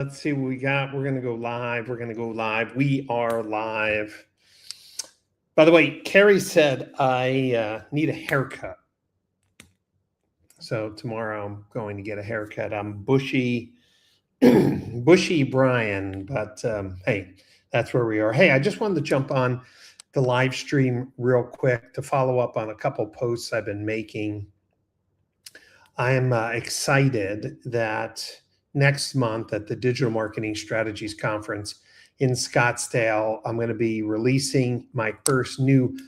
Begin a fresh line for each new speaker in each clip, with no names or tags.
Let's see what we got. We're going to go live. We are live. By the way, Carrie said I need a haircut. So tomorrow I'm going to get a haircut. I'm bushy Brian, but hey, that's where we are. Hey, I just wanted to jump on the live stream real quick to follow up on a couple posts I've been making. I'm excited that next month at the Digital Marketing Strategies Conference in Scottsdale, I'm going to be releasing my first new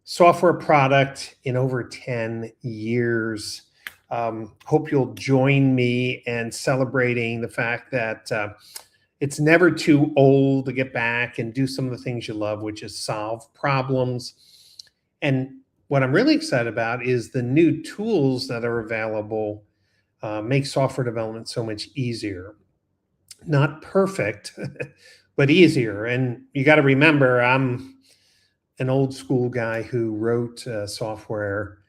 software product in over 10 years. Hope you'll join me in celebrating the fact that it's never too old to get back and do some of the things you love, which is solve problems. And what I'm really excited about is the new tools that are available make software development so much easier. Not perfect, but easier. And you got to remember, I'm an old school guy who wrote software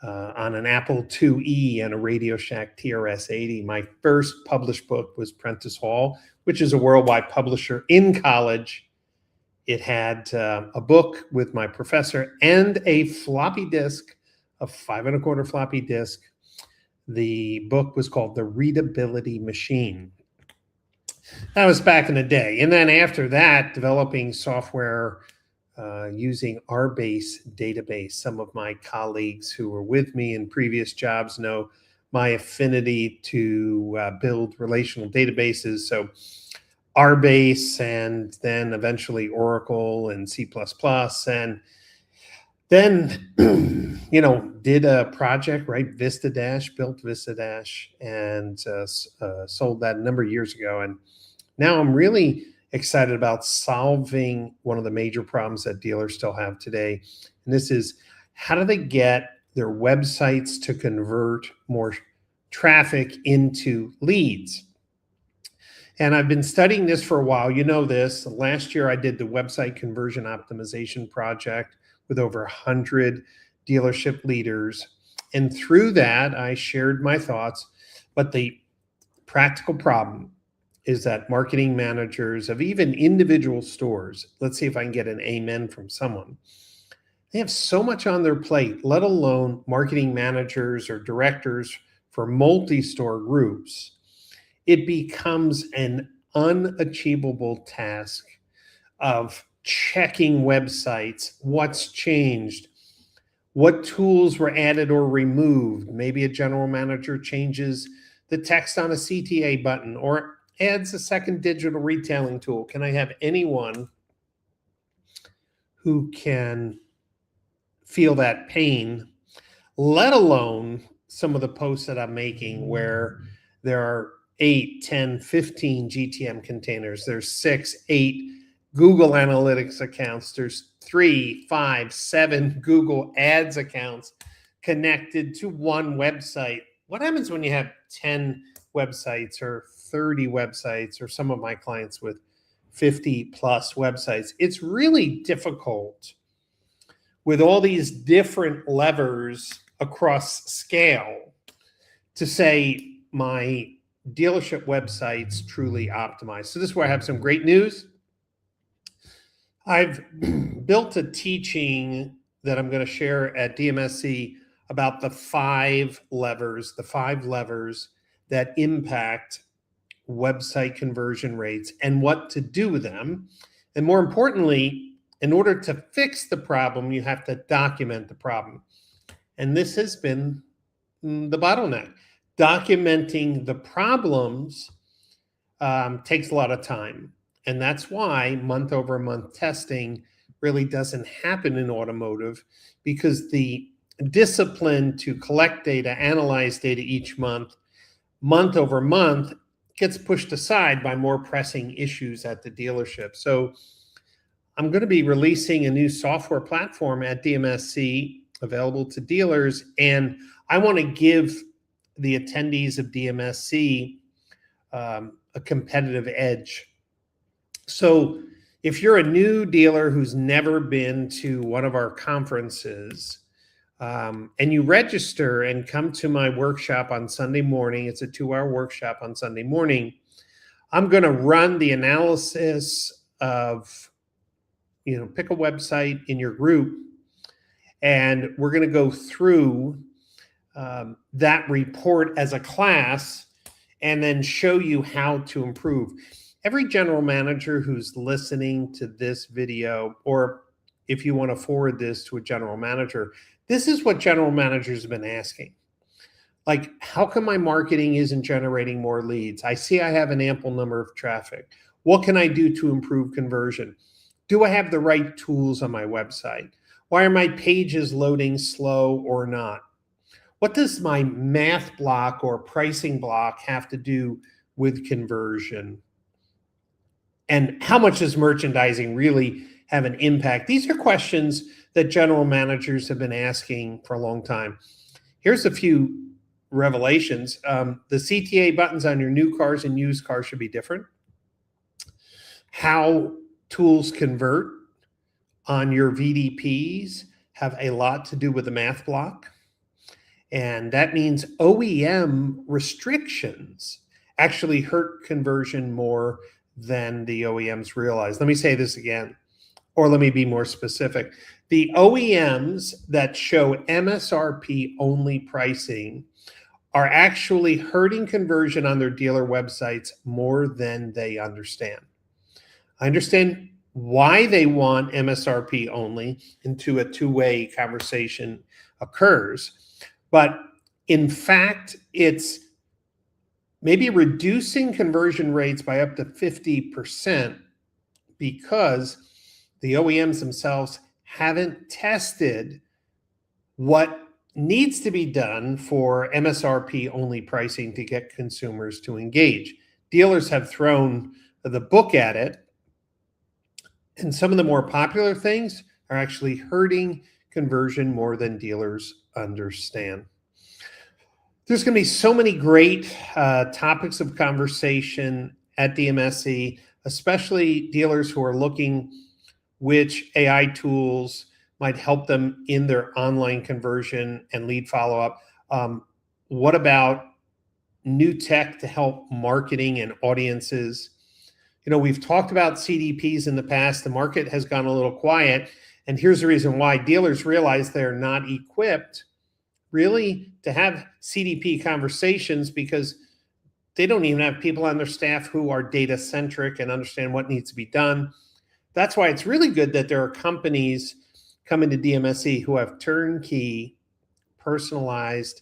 on an Apple IIe and a Radio Shack TRS-80. My first published book was Prentice Hall, which is a worldwide publisher. In college, it had a book with my professor and a floppy disk, a 5 1/4 floppy disk. The book was called The Readability Machine. That was back in the day. And then after that, developing software using RBase database. Some of my colleagues who were with me in previous jobs know my affinity to build relational databases. So RBase, and then eventually Oracle and C++, and then did a project, right? VistaDash, built VistaDash, and sold that a number of years ago. And now I'm really excited about solving one of the major problems that dealers still have today. And this is, how do they get their websites to convert more traffic into leads? And I've been studying this for a while. You know this. Last year, I did the website conversion optimization project with over 100 dealership leaders. And through that, I shared my thoughts. But the practical problem is that marketing managers of even individual stores, let's see if I can get an amen from someone, they have so much on their plate, let alone marketing managers or directors for multi-store groups. It becomes an unachievable task of checking websites, what's changed, what tools were added or removed. Maybe a general manager changes the text on a CTA button or adds a second digital retailing tool. Can I have anyone who can feel that pain, let alone some of the posts that I'm making where there are 8, 10, 15 GTM containers. There's 6, 8 Google Analytics accounts. There's 3, 5, 7 Google Ads accounts connected to one website. What happens when you have 10 websites or 30 websites, or some of my clients with 50 plus websites? It's really difficult with all these different levers across scale to say my dealership websites truly optimized. So this is where I have some great news. I've built a teaching that I'm going to share at DMSC about the 5 levers that impact website conversion rates and what to do with them. And more importantly, in order to fix the problem, you have to document the problem. And this has been the bottleneck. Documenting the problems takes a lot of time. And that's why month-over-month testing really doesn't happen in automotive, because the discipline to collect data, analyze data each month, month-over-month, gets pushed aside by more pressing issues at the dealership. So I'm going to be releasing a new software platform at DMSC available to dealers. And I want to give the attendees of DMSC a competitive edge. So if you're a new dealer who's never been to one of our conferences, and you register and come to my workshop on Sunday morning, it's a 2-hour workshop on Sunday morning, I'm going to run the analysis of, pick a website in your group, and we're going to go through that report as a class and then show you how to improve. Every general manager who's listening to this video, or if you want to forward this to a general manager, this is what general managers have been asking. Like, how come my marketing isn't generating more leads? I see I have an ample number of traffic. What can I do to improve conversion? Do I have the right tools on my website? Why are my pages loading slow or not? What does my math block or pricing block have to do with conversion? And how much does merchandising really have an impact? These are questions that general managers have been asking for a long time. Here's a few revelations. The CTA buttons on your new cars and used cars should be different. How tools convert on your VDPs have a lot to do with the math block. And that means OEM restrictions actually hurt conversion more than the OEMs realize. Let me say this again, or let me be more specific. The OEMs that show MSRP only pricing are actually hurting conversion on their dealer websites more than they understand. I understand why they want MSRP only, into a two-way conversation occurs. But in fact, it's maybe reducing conversion rates by up to 50% because the OEMs themselves haven't tested what needs to be done for MSRP only pricing to get consumers to engage. Dealers have thrown the book at it, and some of the more popular things are actually hurting conversion more than dealers understand. There's going to be so many great topics of conversation at DMSC, especially dealers who are looking which AI tools might help them in their online conversion and lead follow-up. What about new tech to help marketing and audiences? We've talked about CDPs in the past. The market has gone a little quiet. And here's the reason why. Dealers realize they're not equipped really to have CDP conversations because they don't even have people on their staff who are data centric and understand what needs to be done. That's why it's really good that there are companies coming to DMSC who have turnkey, personalized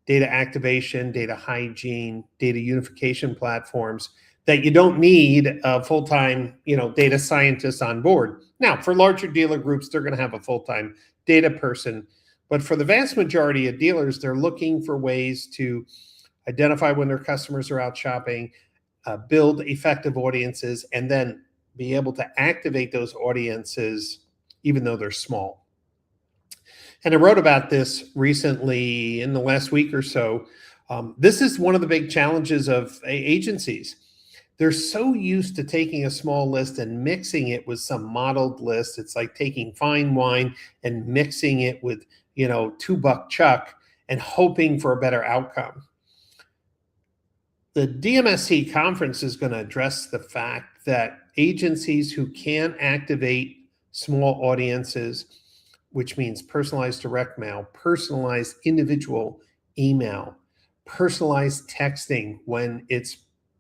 data activation, data hygiene, data unification platforms that you don't need a full-time, data scientist on board. Now, for larger dealer groups, they're going to have a full-time data person. But for the vast majority of dealers, they're looking for ways to identify when their customers are out shopping, build effective audiences, and then be able to activate those audiences even though they're small. And I wrote about this recently in the last week or so. This is one of the big challenges of agencies. They're so used to taking a small list and mixing it with some modeled list. It's like taking fine wine and mixing it with, $2 chuck and hoping for a better outcome. The DMSC conference is going to address the fact that agencies who can activate small audiences, which means personalized direct mail, personalized individual email, personalized texting when it's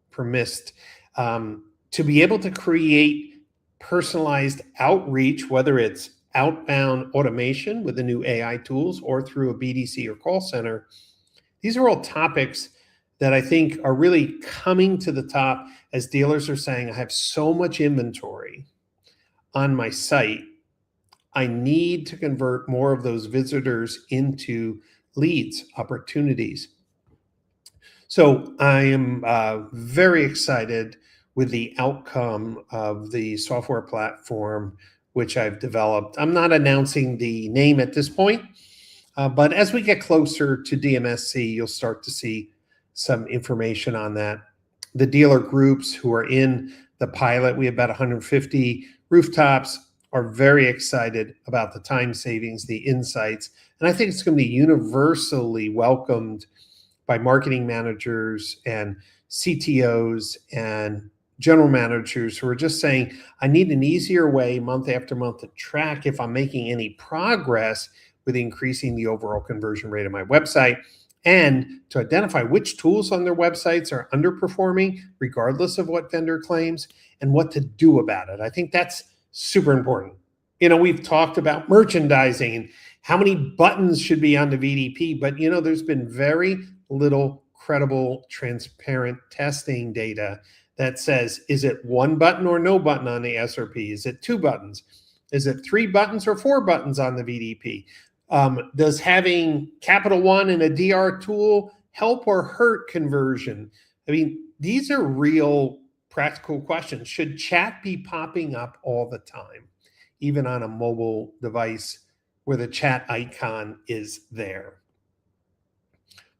permissed, to be able to create personalized outreach, whether it's outbound automation with the new AI tools or through a BDC or call center. These are all topics that I think are really coming to the top as dealers are saying, I have so much inventory on my site. I need to convert more of those visitors into leads, opportunities. So I am very excited with the outcome of the software platform which I've developed. I'm not announcing the name at this point, but as we get closer to DMSC, you'll start to see some information on that. The dealer groups who are in the pilot, we have about 150 rooftops, are very excited about the time savings, the insights, and I think it's going to be universally welcomed by marketing managers and CTOs and general managers who are just saying, I need an easier way month after month to track if I'm making any progress with increasing the overall conversion rate of my website, and to identify which tools on their websites are underperforming, regardless of what vendor claims, and what to do about it. I think that's super important. We've talked about merchandising and how many buttons should be on the VDP, but there's been very little credible, transparent testing data that says, is it one button or no button on the SRP? Is it 2 buttons? Is it 3 buttons or 4 buttons on the VDP? Does having Capital One and a DR tool help or hurt conversion? I mean, these are real practical questions. Should chat be popping up all the time, even on a mobile device where the chat icon is there?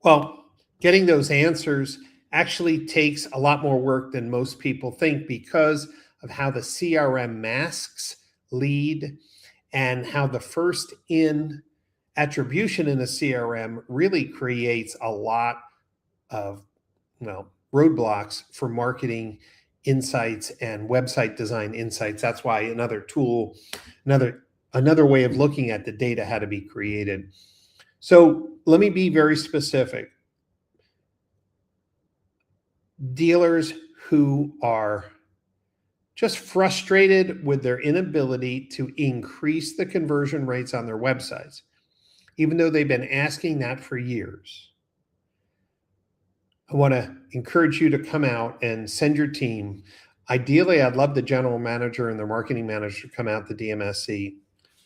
Well, getting those answers actually takes a lot more work than most people think, because of how the CRM masks lead and how the first in attribution in a CRM really creates a lot of roadblocks for marketing insights and website design insights. That's why another tool, another way of looking at the data had to be created. So let me be very specific. Dealers who are just frustrated with their inability to increase the conversion rates on their websites, even though they've been asking that for years, I want to encourage you to come out and send your team. Ideally, I'd love the general manager and the marketing manager to come out to DMSC,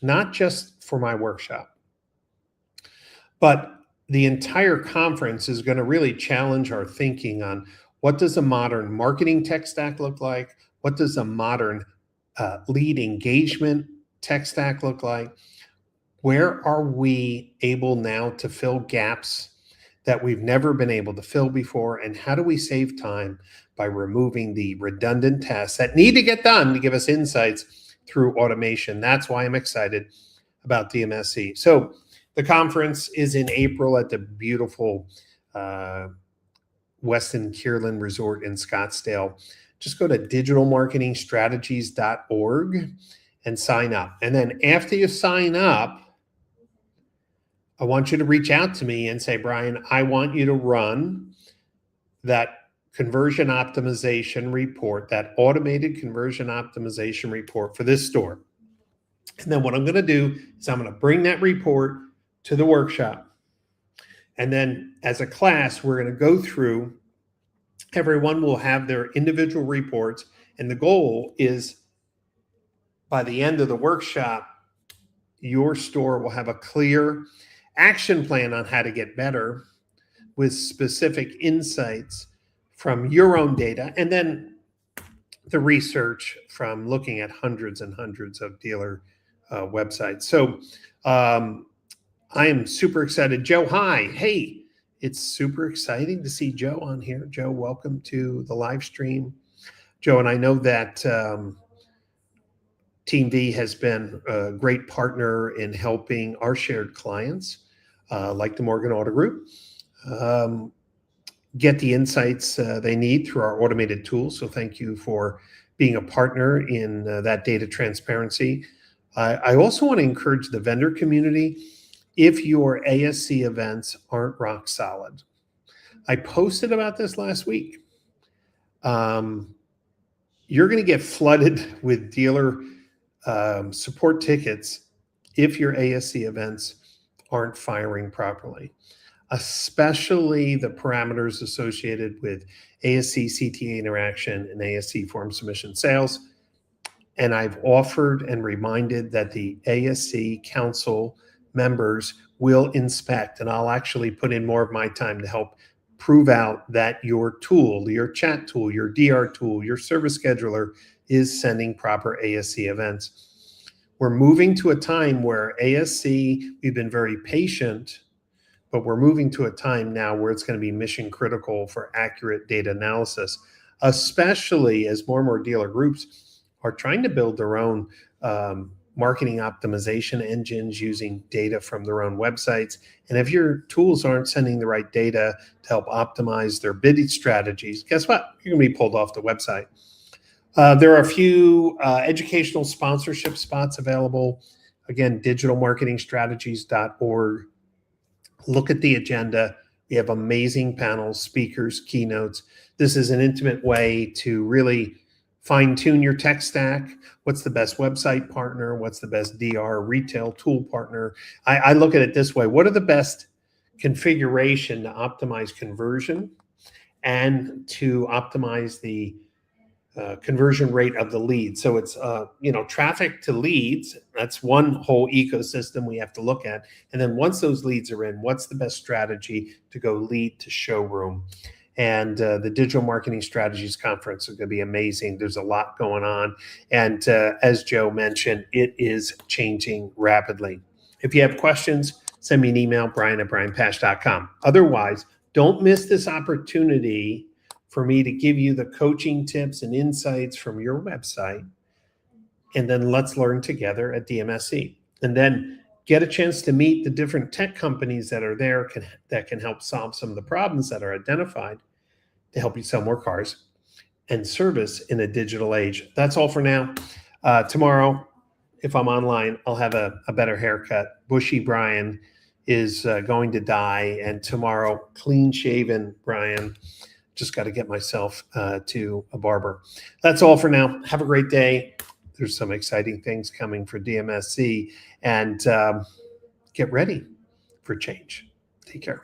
not just for my workshop, but the entire conference is going to really challenge our thinking on what does a modern marketing tech stack look like? What does a modern lead engagement tech stack look like? Where are we able now to fill gaps that we've never been able to fill before? And how do we save time by removing the redundant tasks that need to get done to give us insights through automation? That's why I'm excited about DMSC. So the conference is in April at the beautiful Westin Kierland Resort in Scottsdale. Just go to digitalmarketingstrategies.org and sign up. And then after you sign up, I want you to reach out to me and say, Brian, I want you to run that conversion optimization report, that automated conversion optimization report for this store. And then what I'm going to do is I'm going to bring that report to the workshop. And then as a class, we're going to go through, everyone will have their individual reports. And the goal is by the end of the workshop, your store will have a clear action plan on how to get better with specific insights from your own data, and then the research from looking at hundreds and hundreds of dealer websites. So I am super excited. Joe, hi. Hey, it's super exciting to see Joe on here. Joe, welcome to the live stream. Joe, and I know that Team V has been a great partner in helping our shared clients, like the Morgan Auto Group, get the insights they need through our automated tools. So thank you for being a partner in that data transparency. I also want to encourage the vendor community, if your ASC events aren't rock solid. I posted about this last week. You're going to get flooded with dealer support tickets if your ASC events aren't firing properly, especially the parameters associated with ASC CTA interaction and ASC form submission sales. And I've offered and reminded that the ASC council members will inspect, and I'll actually put in more of my time to help prove out that your tool, your chat tool, your DR tool, your service scheduler is sending proper ASC events. We're moving to a time where ASC, we've been very patient, but we're moving to a time now where it's going to be mission critical for accurate data analysis, especially as more and more dealer groups are trying to build their own marketing optimization engines using data from their own websites. And if your tools aren't sending the right data to help optimize their bidding strategies, guess what? You're going to be pulled off the website. There are a few educational sponsorship spots available. Again, digitalmarketingstrategies.org. Look at the agenda. We have amazing panels, speakers, keynotes. This is an intimate way to really fine-tune your tech stack. What's the best website partner? What's the best DR retail tool partner? I look at it this way. What are the best configuration to optimize conversion and to optimize the conversion rate of the lead? So it's traffic to leads. That's one whole ecosystem we have to look at. And then once those leads are in, what's the best strategy to go lead to showroom? And the Digital Marketing Strategies Conference is going to be amazing. There's a lot going on. And as Joe mentioned, it is changing rapidly. If you have questions, send me an email, brian@brianpash.com. Otherwise, don't miss this opportunity for me to give you the coaching tips and insights from your website. And then let's learn together at DMSC. And then get a chance to meet the different tech companies that are there that can help solve some of the problems that are identified to help you sell more cars and service in a digital age. That's all for now. Tomorrow, if I'm online, I'll have a better haircut. Bushy Brian is going to die. And tomorrow, clean shaven Brian. Just got to get myself to a barber. That's all for now. Have a great day. There's some exciting things coming for DMSC, and get ready for change. Take care.